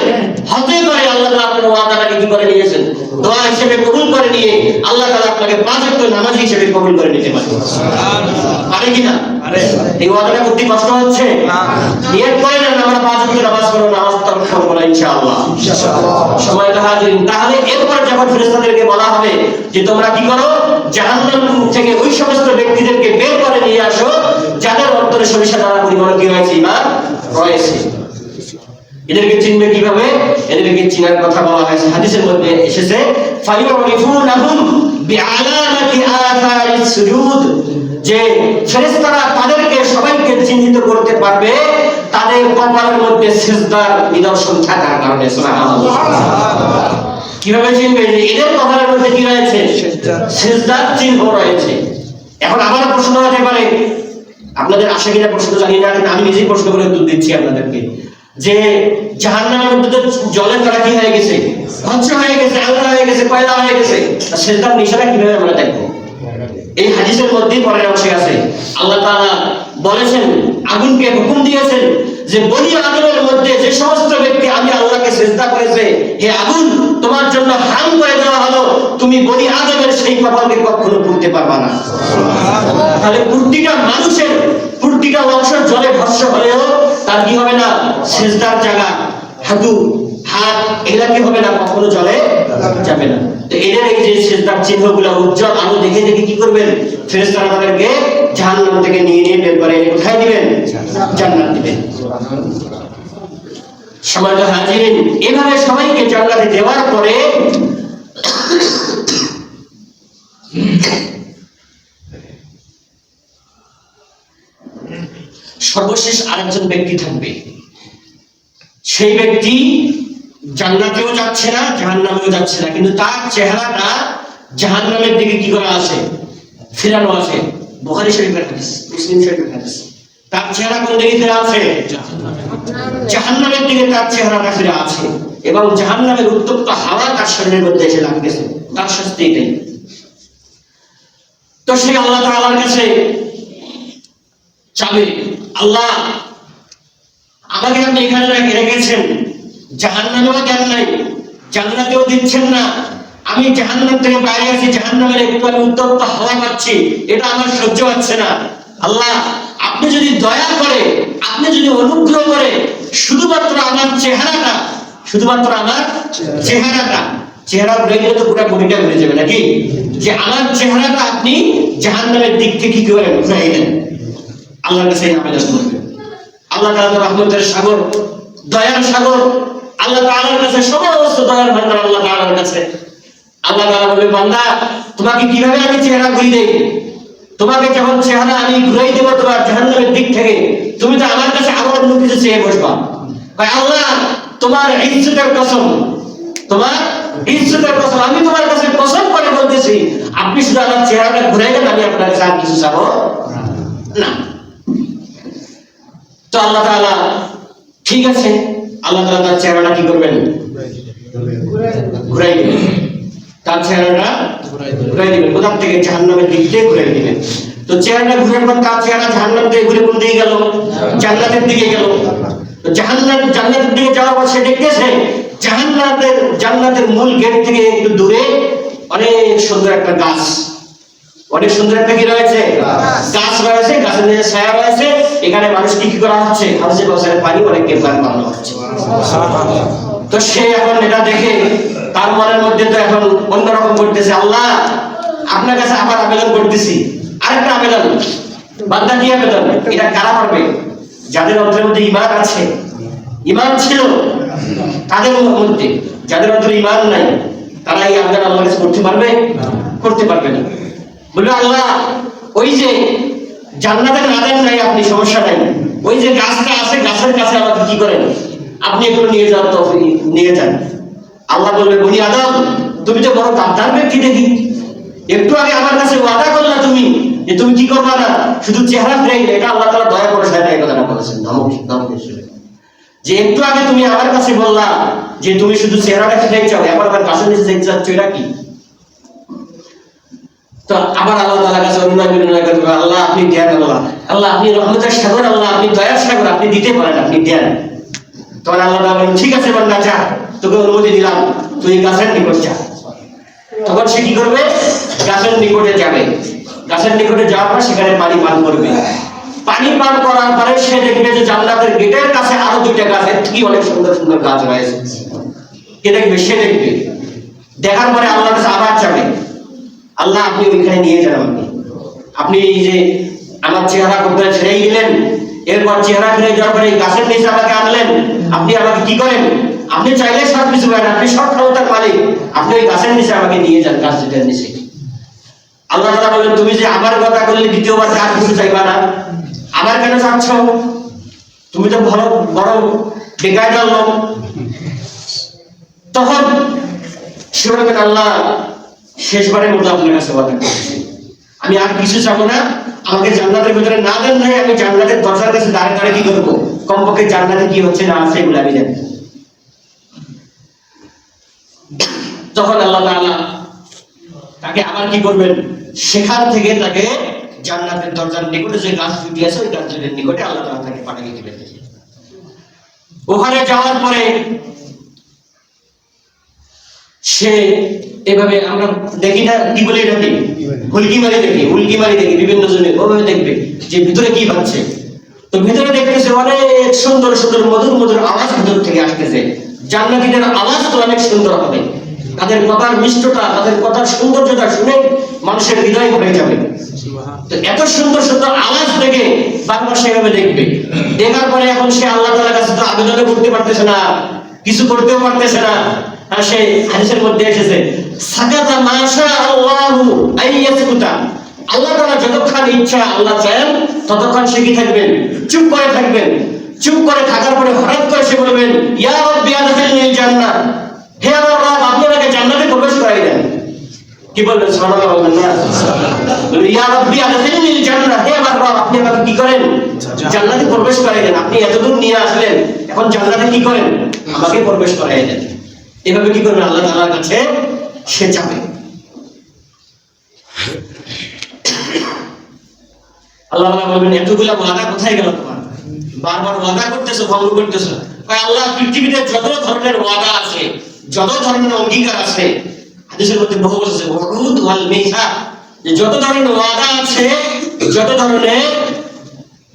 আল্লাহ তাআলা আপনার ওয়াদাটাকে কি করে নিয়েছেন, দোয়া হিসেবে কবুল করে নিয়ে আল্লাহ তাআলা আপনাকে 5 ওয়াক্ত নামাজ হিসেবে কবুল করে নিতে পারে। পারে কিনা? এই ওয়াদাটা করতে কষ্ট হচ্ছে? নিয়ত করেন আমরা 5 ওয়াক্ত নামাজ পড়ব, নামাজ পড়ব না ইনশাআল্লাহ। সময়টা হাজিরিন, তাহলে এরপর যখন ফেরেশতাদেরকে বলা হবে যে তোমরা কি করো, জাহান্নাম থেকে ওই সমস্ত ব্যক্তিদেরকে বের করে নিয়ে আসো যাদের অন্তরে সরিষা দ্বারা পরিমাণ কি রয়েছে, ঈমান রয়েছে। এদেরকে চিনবে কিভাবে? এদেরকে চিনার কথা বলা হয়েছে, হাদিসের মধ্যে এসেছে ফায়ুরিফুনাহুম বিআলামাতি আথারিস সুজুদ, যে ফেরেশতারা তাদেরকে সবাইকে চিহ্নিত করতে পারবে তাদের কপালের মধ্যে সিজদার নিদর্শন থাকার কারণে। সুবহানাল্লাহ। কিভাবে চিনবে? এদের কপালের মধ্যে কি রয়েছে? সিজদার চিহ্ন রয়েছে। এখন আবার প্রশ্ন হতে পারে, আপনাদের আশা কিনা প্রশ্ন জানি না, কিন্তু আমি নিজেই প্রশ্ন করে উত্তর দিচ্ছি আপনাদেরকে, যে জাহান্নামের মধ্যে তো জলের দ্বারা কি হয়ে গেছে, ধ্বংস হয়ে গেছে, আগুন হয়ে গেছে, কয়লা হয়ে গেছে, সিজদার নিশানা কিভাবে আমরা দেখবো? এই হাদিসের মধ্যেই পরের অংশে আছে, আল্লাহ তাআলা বলেছেন, আগুনকে হুকুম দিয়েছেন যে বনি আদমের মধ্যে যে সমস্ত ব্যক্তি আমি আল্লাহকে সিজদা করেছে, হে আগুন তোমার জন্য হারাম করে দেওয়া হলো, তুমি বনি আদমের সেই কপালকে কখনো পুড়তে পারবা না। তাহলে প্রতিটা মানুষের প্রতিটা অংশ জলে ভস্ম হলেও তার কি হবে না, সিজদার জায়গা, হাঁটু, হাত, এগুলা কি হবে না, কখনো জলে যাবে না। তো এদের এই যে সিজদার চিহ্নগুলো উজ্জ্বল আলো দেখে দেখে কি করবেন, ফেরেশতারা তাদেরকে জাহান্নাম থেকে নিয়ে বের করে কোথায় দিবেন? জান্নাত দিবেন। সম্মানিত হাজিরিন, এভাবে সবাইকে জান্নাতে দেওয়ার পরে সর্বশেষ আরেকজন ব্যক্তি থাকবে, সেই ব্যক্তি জান্নাতেও যাচ্ছে না, জাহান্নামেও যাচ্ছে না, কিন্তু তার চেহারাটা জাহান্নামের দিকে কি করা আছে, ফেরানো আছে। বুখারী শরীফের হাদিস, মুসলিম শরীফের হাদিস। তার চেহারা কোন দিকে ফেরা আছে? জাহান্নামের দিকে তার চেহারাটা ফেরা আছে, এবং জাহান্নামের উত্তপ্ত হাওয়া তার শরীরের মধ্যে এসে লাগতেছে, তার শাস্তি এটাই। তো সে আল্লাহ তাআলার কাছে চাবে, আল্লাহ আমাকে আপনি এখানে রেখেছেন, জাহান্নামেও দেন নাই, জান্নাতেও দিচ্ছেন না, আমি জাহান্নাম থেকে বাইরে আছি, জাহান্নামের একটু আমি উত্তপ্ত হাওয়া পাচ্ছি, এটা আমার সহ্য হচ্ছে না। আল্লাহ আপনি যদি দয়া করে, আপনি যদি অনুগ্রহ করে শুধুমাত্র আমার চেহারাটা, চেহারা ঘুরে গেলে তো পুরো বডিটা ঘুরে যাবে নাকি, যে আমার চেহারাটা আপনি জাহান্নামের দিক থেকে কি করে ঘুরাই দেন। আল্লাহর কাছে আবেদন করবেন। আল্লাহ তাআলা রহমতের সাগর, দয়ার সাগর, আল্লাহ তাআলার কাছে সমস্ত দয়ার ভান্ডার আল্লাহ তাআলার কাছে। আল্লাহ তাআলা বলে, বান্দা তোমাকে কিভাবে আমি চেহারা ঘুরিয়ে দেই, তোমাকে যখন চেহারা আমি ঘুরাই দেব তোমার জাহান্নামের দিক থেকে, তুমি তো আমার কাছে আবার অন্য কিছু চেয়ে বসবা। ভাই আল্লাহ তোমার ইজ্জতের কসম, আমি তোমার কাছে কসম করে বলতেছি, আপনি শুধু আমার চেহারাটা ঘুরাই দেন, আমি আপনার কাছে আর কিছু চাবো না। তো আল্লাহ তাআলা ঠিক আছে, আল্লাহ তাআলা তার চেহারাটা কি করবেন, ঘুরাই দিবেন। তার চেহারাটা ঘুরাই দিবেন, কোথা থেকে? জাহান্নামের দিক থেকে ঘুরাই দিবেন। তো চেহারাটা ঘুরে পর তার চেহারা জাহান্নাম থেকে ঘুরে কোন দিকে গেল? জান্নাতের দিকে গেল। তো জান্নাতের দিকে যাওয়ার পর সে দেখতেছে জান্নাতের মূল গেট থেকে একটু দূরে অনেক সুন্দর একটা গাছ, অনেক সুন্দর একটা কি রয়েছে, গাছ রয়েছে, গাছের নিচে ছায়া রয়েছে, এখানে মানুষ কি করা হচ্ছে, হাউজে বছরের পানি অনেককে পান করানো হচ্ছে। তো সে এখন এটা দেখে তার মনের মধ্যে তো এখন অন্যরকম করতেছে, আল্লাহ আপনার কাছে আবার আবেদন করতেছি, আরেকটা আবেদন। বান্দা কি আবেদন, এটা কারা পারবে? যাদের অন্তরের মধ্যে ঈমান আছে, ঈমান ছিল তাদের মধ্যে। যাদের অন্তরে ঈমান নাই তারা এই আবেদন আল্লাহর কাছে করতে পারবে? করতে পারবে না। বলবে আল্লাহ ওই যে জান্নাতের আদেন নাই, আপনি সমস্যা নাই, ওই যে গাছটা আছে গাছের কাছে আমাকে কি করেন, আপনি এগুলো নিয়ে যান, তো নিয়ে যান। আল্লাহ বলবে বনি আদম তুমি তো বড় গাদ্দার ব্যক্তি দেখি, একটু আগে আমার কাছে ওয়াদা করলা তুমি যে তুমি কি করবা না, শুধু চেহারা ফিরাই। এটা আল্লাহ তাআলা দয়া করে সাহেব এই কথাটা বলেছেন ধমক হিসেবে, যে একটু আগে তুমি আমার কাছে বললা যে তুমি শুধু চেহারাটা ফিরাই চাও, এখন আমার গাছের নিচে যাইতে চাচ্ছ, এটা কি? তো আবার আল্লাহ তাআলার কাছে অনুনয় বিনয় করবে, আল্লাহ আপনি দেন, আল্লাহ আপনি রহমতের সাগর, আল্লাহ আপনি দয়ার সাগর, আপনি দিতে পারেন, আপনি দেন। তখন আল্লাহ তাআলা বলেন ঠিক আছে বান্দা যা, তোকে অনুমতি দিলাম, তুই গাছের নিকট যা। তখন সে কি করবে, গাছের নিকটে যাবে। গাছের নিকটে যাওয়ার পর সেখানে পানি পান করবে। পানি পান করার পরে সে দেখবে যে জান্নাতের গেটের কাছে আরো দুইটা গাছ, কি অনেক সুন্দর সুন্দর গাছ রয়েছে। কে দেখবে? সে দেখবে। দেখার পরে আল্লাহর কাছে আবার যাবে, আল্লাহ আপনি ওইখানে নিয়ে যান আমাকে, আপনি এই যে আমার চেহারা করতে ছেড়েই দিলেন, এরপর চেহারা ফিরে যাওয়ার পরে গাছের নিচে আমাকে আনলেন, আপনি আমাকে কি করেন, আপনি চাইলে সব কিছু করেন, আপনি সব ক্ষমতার মালিক, আপনি ওই গাছের নিচে আমাকে নিয়ে যান, গাছের নিচে। আল্লাহ তাআলা বলেন তুমি যে আমার কথা করলে দ্বিতীয়বার আর কিছু চাইবা না, আমার কেন চাচ্ছ? তুমি তো বড় বড় বেকায়দা লোক। তখন সে বলবেন আল্লাহ শেষবারের মতো আপনার কাছে ওয়াদা করছি, আমি আর কিছু চাবো না, আমাকে জান্নাতের ভিতরে না দেন নাই, আমি জান্নাতের দরজার কাছে দাঁড়িয়ে দাঁড়িয়ে কি করবো, কমপক্ষে জান্নাতে কি হচ্ছে না আছে এগুলো আমি জানি। তখন আল্লাহ তাআলা তাকে আবার কি করবেন, সেখান থেকে তাকে জান্নাতের দরজার নিকটে যে গাছ দুটি আছে ওই গাছের নিকটে আল্লাহ তাআলা তাকে পাঠিয়ে দিবেন। ওখানে যাওয়ার পরে সে এভাবে আমরা দেখি না, কি বলি এটাকে, হুলকি মারি দেখি, হুলকি মারি দেখি বিভিন্ন জনে ওভাবে দেখবে যে ভিতরে কি ভাবছে। তো ভিতরে দেখতেছে অনেক সুন্দর সুন্দর মধুর মধুর আওয়াজ ভিতর থেকে আসতেছে। জান্নাতীদের আওয়াজ তো অনেক সুন্দর হবে, তাদের কথার মিষ্টতা, তাদের কথার সৌন্দর্যতা শুনে মানুষের হৃদয় ভরে যাবে। তো এত সুন্দর সুন্দর আওয়াজ দেখে বারবার সেভাবে দেখবে। দেখার পরে এখন সে আল্লাহ তাআলার কাছে তো আবেদন করতে পারতেছে না, কিছু করতেও পারতেছে না। আর সেই হাদিসের মধ্যে এসেছে সাকাতা মাশা আল্লাহু আইয়াসকুতা, আল্লাহ তাআলা যতক্ষণ ইচ্ছা আল্লাহ চান ততক্ষণ সে কি থাকবেন, চুপ করে থাকবেন। চুপ করে থাকার পরে হঠাৎ করে সে বলবেন ইয়া রাব্বি আদখিলনিল জান্নাহ, হে আমার রব আপনি আমাকে জান্নাতে প্রবেশ করাই দেন। কি বলবেন? সুবহানাল্লাহ বলবেন না? ইয়া রাব্বি আদখিলনিল জান্নাহ, হে আমার রব আপনি আমাকে কি করেন, জান্নাতে প্রবেশ করাই দেন। আপনি এতদূর নিয়ে আসলেন, এখন জান্নাতে কি করেন, আমাকে প্রবেশ করাই দেন। এভাবে কি করবে, আল্লাহ তাআলার কাছে সে যাবে। আল্লাহ তাআলা বলবেন এতগুলা ওয়াদা কোথায় গেল তোমার, বারবার ওয়াদা করতেছো, ভঙ্গ করতেছো। আল্লাহ পৃথিবীতে যত ধরনের ওয়াদা আছে, যত ধরনের অঙ্গীকার আছে, হাদিসের মধ্যে বহু বলেছে ওয়াউদ ওয়াল মিসাক, যত ধরনের ওয়াদা আছে, যত ধরনের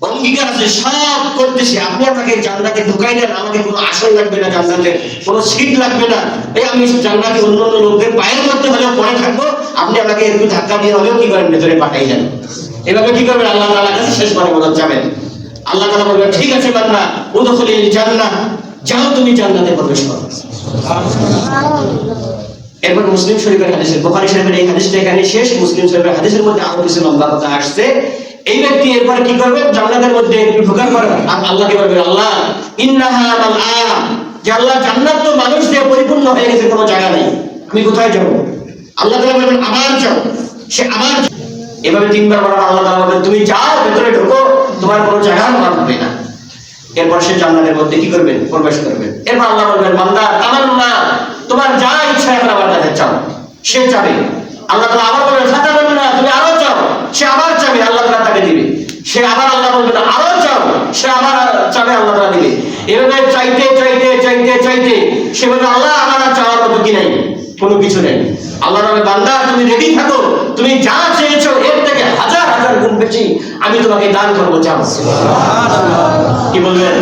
অঙ্গীকার আছে সব করতেছি। আপনি আমাকে জান্নাতে ঢুকাই দেন, আমাকে কোনো আসন লাগবে না, জান্নাতে কোনো সিট লাগবে না, এই আমি জান্নাতে অন্য অন্য লোকদের পায়ের মধ্যে হলেও পড়ে থাকবো, আপনি আমাকে একটু ধাক্কা দিয়ে হলেও কি করেন ভেতরে পাঠাই দেন। এভাবে কি করবেন, আল্লাহ তাআলার কাছে শেষবারে মনে যাবেন। আল্লাহ তাআলা বলবেন ঠিক আছে বান্দা উদখুলিল জান্নাহ, যাও তুমি জান্নাতে প্রবেশ করো। এরপর মুসলিম শরীফের হাদিসে, বুখারী শরীফের এই হাদিসটা এখানে শেষ। মুসলিম শরীফের হাদিসের মধ্যে আরো কিছু লম্বা কথা আসছে। এই ব্যক্তি এরপর কি করবে, জান্নাতের মধ্যে একটু ঢোকার পর আল্লাহকে বলবে আল্লাহ ইন্নাহা মালআ, যে আল্লাহ জান্নাত তো মানুষ দিয়ে পরিপূর্ণ হয়ে গেছে, কোনো জায়গা নেই, আমি কোথায় যাব? আল্লাহ তাআলা বলবেন আবার যাও। সে আবার এভাবে তিনবার বলার আল্লাহ তাআলা বলবেন তুমি যাও, ভেতরে ঢোকো, তোমার কোনো জায়গা হবে না। এরপর সে জান্নাতের মধ্যে কি করবেন, প্রবেশ করবেন। এরপর আল্লাহ বলবেন বান্দা তামান্না, তোমার যা ইচ্ছা এখন আমার কাছে চাও। সে চাবে, আল্লাহ তাআলা আবার বলবেন ফাতামান্না, তুমি আরো চাও। সে আবার চাবে, আল্লাহ তাআলা তাকে দিবে। সে আবার আল্লাহ বলবেন আরো চাও, সে আবার চাবে, আল্লাহ তাআলা দিবে। এভাবে চাইতে চাইতে চাইতে চাইতে সে বলবে আল্লাহ আমার আর চাওয়ার মতো কি নাই, কোনো কিছু নেই। আল্লাহ বলবে বান্দা তুমি রেডি থাকো, তুমি যা চেয়েছো এর থেকে হাজার হাজার গুণ বেশি আমি তোমাকে দান করবো, চাও। কি বলবেন?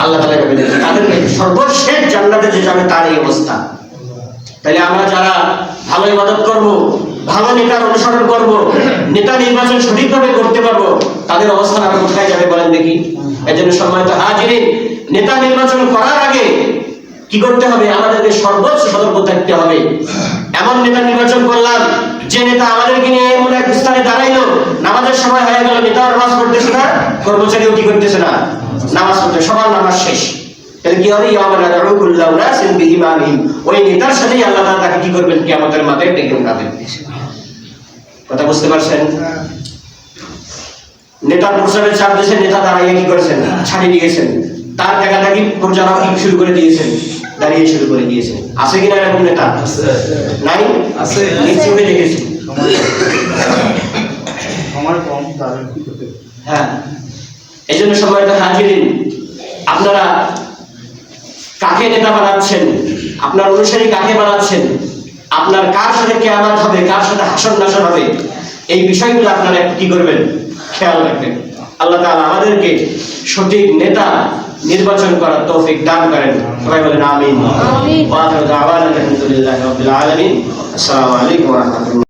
আল্লাহ তাআলা বলেন তাদেরকে সর্বশেষ জান্নাতে যে যাবে তার এই অবস্থা। তাহলে আমরা যারা ভালো ইবাদত করব, ভালো নেতার অনুসরণ করব, নেতা নির্বাচন সঠিকভাবে করতে পারবো, তাদের অবস্থান আর কোথায় যাবে বলেন দেখি? এজন্য সম্মানিত হাজিরিন, নেতা নির্বাচন করার আগে কি করতে হবে? আমাদেরকে সর্বোচ্চ সতর্ক থাকতে হবে। এমন নেতা নির্বাচন করলাম যে নেতা আমাদেরকে নিয়ে এমন এক স্থানে দাঁড়াইলো, নামাজের সময় হয়ে গেল, নেতা নামাজ পড়তেছে না, কর্মচারীও কি করতেছে না, নামাজ পড়তে, সবার নামাজ শেষ। তাহলে কি হবে? ওই নেতার সাথেই আল্লাহ তাআলা তাকে কি করবেন? কিয়ামতের মাঠে ডেকে উঠাবেন। কথা বুঝতে পারছেন? নেতার প্রচারের চাপ দিয়েছেন, নেতা দাঁড়াইয়া কি করেছেন? ছাড়িয়ে দিয়েছেন, তার টাকাটা কি প্রচারক শুরু করে দিয়েছেন, দাঁড়িয়ে শুরু করে দিয়েছেন। আছে কিনা এরকম নেতা? নাই, আছে, নিশ্চয়ই দেখেছি। হ্যাঁ, এই জন্য সম্মানিত হাজিরিন, আপনারা কাকে নেতা বানাচ্ছেন, আপনার অনুসারী কাকে বানাচ্ছেন, আপনার কার সাথে কিয়ামত হবে, কার সাথে হাসর নাসর হবে, এই বিষয়গুলো আপনারা কি করবেন? খেয়াল রাখবেন। আল্লাহ তাআলা আমাদেরকে সঠিক নেতা নির্বাচন করার তৌফিক দান করেন। সবাই বলেন আমিন। ওয়া আখিরু দাওয়ানা আলহামদুলিল্লাহি রাব্বিল আলামিন। আসসালামু আলাইকুম ওয়া রাহমাতুল্লাহ।